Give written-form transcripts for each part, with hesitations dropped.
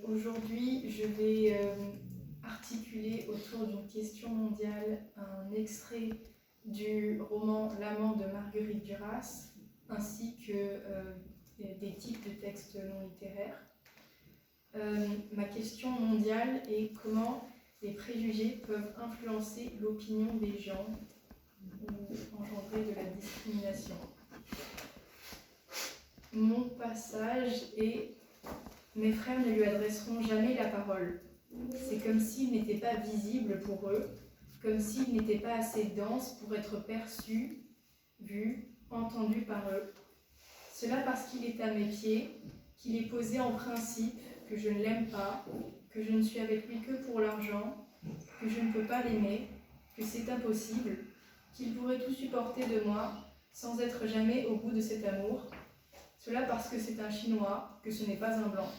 Aujourd'hui, je vais articuler autour d'une question mondiale un extrait du roman L'amant de Marguerite Duras, ainsi que des types de textes non littéraires. Ma question mondiale est comment les préjugés peuvent influencer l'opinion des gens ou engendrer de la discrimination. Mon passage est « Mes frères ne lui adresseront jamais la parole. C'est comme s'il n'était pas visible pour eux, comme s'il n'était pas assez dense pour être perçu, vu, entendu par eux. Cela parce qu'il est à mes pieds, qu'il est posé en principe, que je ne l'aime pas, que je ne suis avec lui que pour l'argent, que je ne peux pas l'aimer, que c'est impossible, qu'il pourrait tout supporter de moi, sans être jamais au bout de cet amour. Cela parce que c'est un Chinois, que ce n'est pas un blanc. »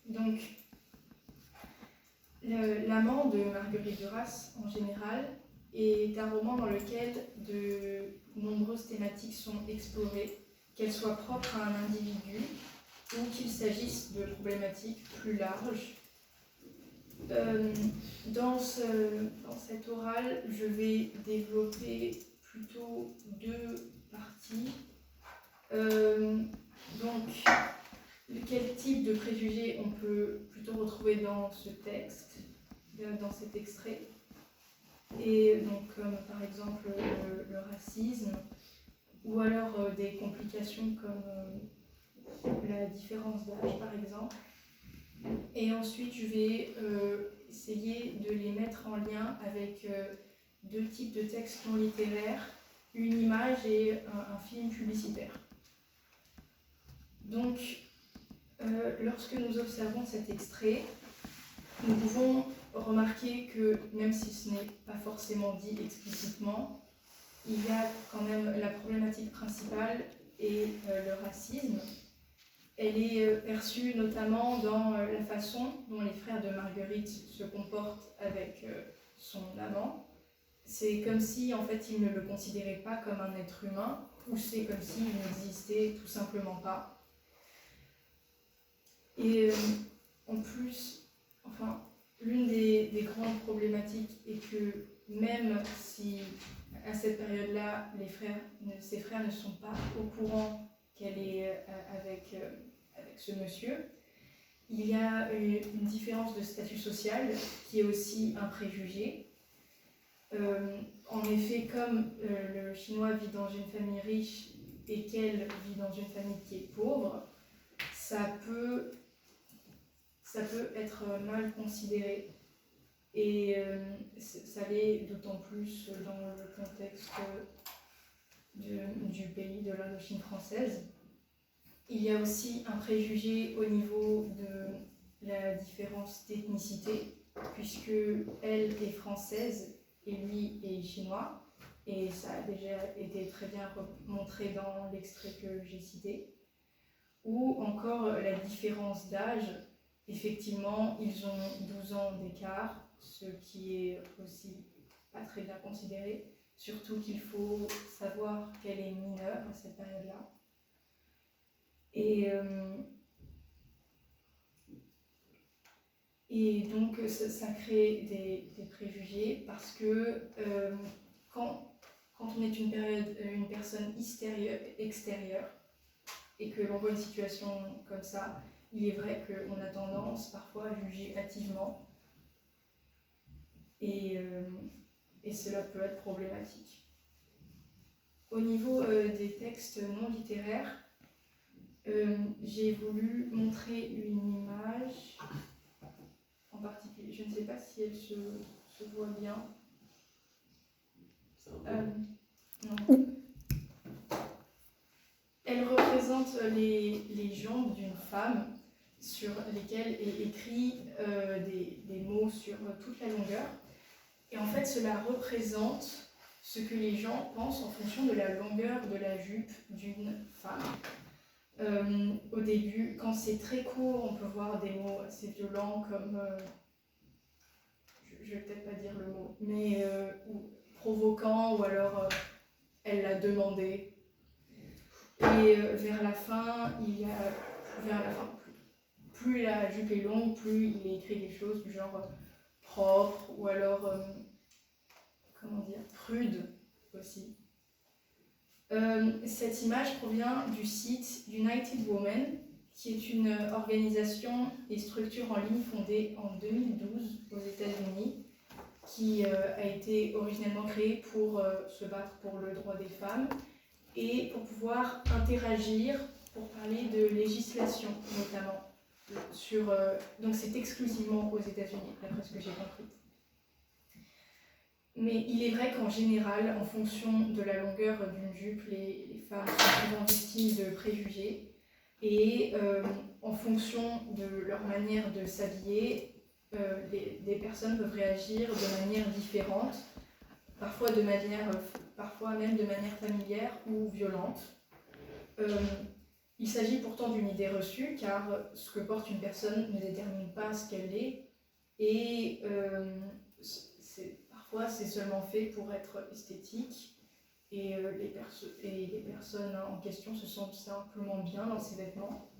Donc, L'amant de Marguerite Duras, en général, est un roman dans lequel de nombreuses thématiques sont explorées, qu'elles soient propres à un individu ou qu'il s'agisse de problématiques plus larges. Dans cet oral, je vais développer plutôt deux parties. Donc, quel type de préjugés on peut plutôt retrouver dans ce texte, dans cet extrait, et donc comme par exemple le racisme, ou alors des complications comme la différence d'âge par exemple. Et ensuite je vais essayer de les mettre en lien avec deux types de textes non littéraires, une image et un film publicitaire. Donc, lorsque nous observons cet extrait, nous pouvons remarquer que, même si ce n'est pas forcément dit explicitement, il y a quand même la problématique principale et le racisme. Elle est perçue notamment dans la façon dont les frères de Marguerite se comportent avec son amant. C'est comme si, en fait, ils ne le considéraient pas comme un être humain, ou c'est comme s'il n'existait tout simplement pas. Et en plus, enfin, l'une des grandes problématiques est que même si à cette période-là, ses frères ne sont pas au courant qu'elle est avec ce monsieur, il y a une différence de statut social qui est aussi un préjugé. En effet, comme le Chinois vit dans une famille riche et qu'elle vit dans une famille qui est pauvre, ça peut être mal considéré, et ça l'est d'autant plus dans le contexte du pays de l'Indochine française. Il y a aussi un préjugé au niveau de la différence d'ethnicité, puisque elle est française et lui est chinois, et ça a déjà été très bien montré dans l'extrait que j'ai cité. Ou encore la différence d'âge. Effectivement, ils ont 12 ans d'écart, ce qui est aussi pas très bien considéré, surtout qu'il faut savoir qu'elle est mineure à cette période-là. Et donc ça crée des préjugés parce que quand on est une personne extérieure et que l'on voit une situation comme ça, il est vrai qu'on a tendance parfois à juger hâtivement, et cela peut être problématique. Au niveau des textes non littéraires, j'ai voulu montrer une image en particulier. Je ne sais pas si elle se voit bien. Non. Elle représente les jambes d'une femme sur lesquelles est écrit des mots sur toute la longueur. Et en fait, cela représente ce que les gens pensent en fonction de la longueur de la jupe d'une femme. Au début, quand c'est très court, on peut voir des mots assez violents comme, je vais peut-être pas dire le mot, mais ou provoquant, ou alors elle l'a demandé. Et vers la fin, plus la jupe est longue, plus il est écrit des choses du genre propre ou alors, prude aussi. Cette image provient du site United Women, qui est une organisation et structure en ligne fondée en 2012 aux États-Unis, qui a été originellement créée pour se battre pour le droit des femmes et pour pouvoir interagir, pour parler de législation notamment. Donc c'est exclusivement aux États-Unis, d'après ce que j'ai compris. Mais il est vrai qu'en général, en fonction de la longueur d'une jupe, les femmes sont souvent victimes de préjugés. Et en fonction de leur manière de s'habiller, des personnes peuvent réagir de manière différente, parfois même de manière familière ou violente. Il s'agit pourtant d'une idée reçue, car ce que porte une personne ne détermine pas ce qu'elle est, et parfois c'est seulement fait pour être esthétique, et les personnes en question se sentent simplement bien dans ces vêtements.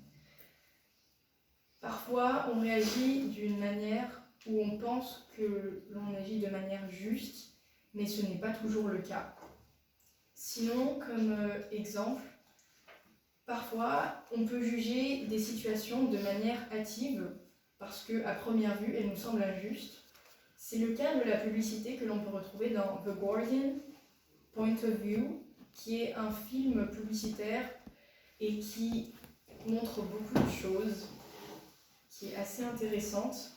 Parfois on réagit d'une manière où on pense que l'on agit de manière juste, mais ce n'est pas toujours le cas. Sinon, comme exemple, parfois, on peut juger des situations de manière hâtive parce qu'à première vue, elles nous semblent injustes. C'est le cas de la publicité que l'on peut retrouver dans The Guardian, Point of View, qui est un film publicitaire et qui montre beaucoup de choses, qui est assez intéressante.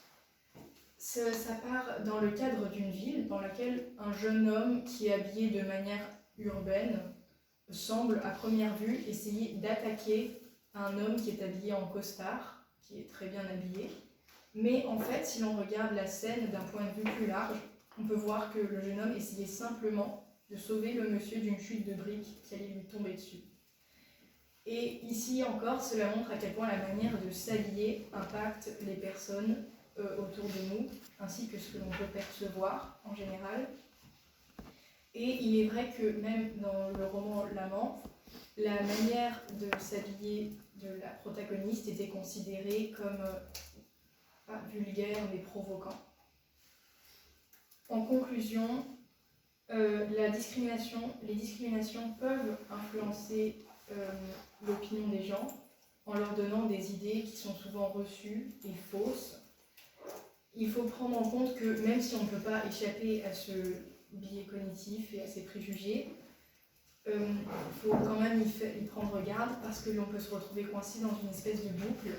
Ça part dans le cadre d'une ville dans laquelle un jeune homme qui est habillé de manière urbaine semble à première vue essayer d'attaquer un homme qui est habillé en costard, qui est très bien habillé. Mais en fait, si l'on regarde la scène d'un point de vue plus large, on peut voir que le jeune homme essayait simplement de sauver le monsieur d'une chute de briques qui allait lui tomber dessus. Et ici encore, cela montre à quel point la manière de s'habiller impacte les personnes autour de nous, ainsi que ce que l'on peut percevoir en général. Et il est vrai que même dans le roman L'Amant, la manière de s'habiller de la protagoniste était considérée comme pas vulgaire mais provoquant. En conclusion, les discriminations peuvent influencer l'opinion des gens en leur donnant des idées qui sont souvent reçues et fausses. Il faut prendre en compte que même si on ne peut pas échapper à ce biais cognitif et à ces préjugés, il faut quand même y prendre garde parce que l'on peut se retrouver coincé dans une espèce de boucle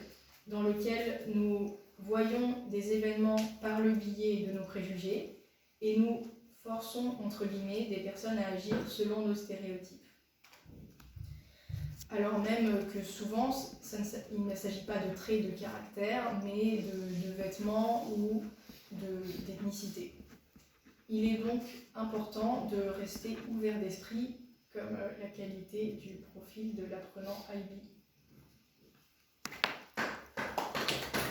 dans laquelle nous voyons des événements par le biais de nos préjugés et nous forçons, entre guillemets, des personnes à agir selon nos stéréotypes. Alors même que souvent, il ne s'agit pas de traits de caractère, mais de vêtements ou d'ethnicité. Il est donc important de rester ouvert d'esprit, comme la qualité du profil de l'apprenant IB.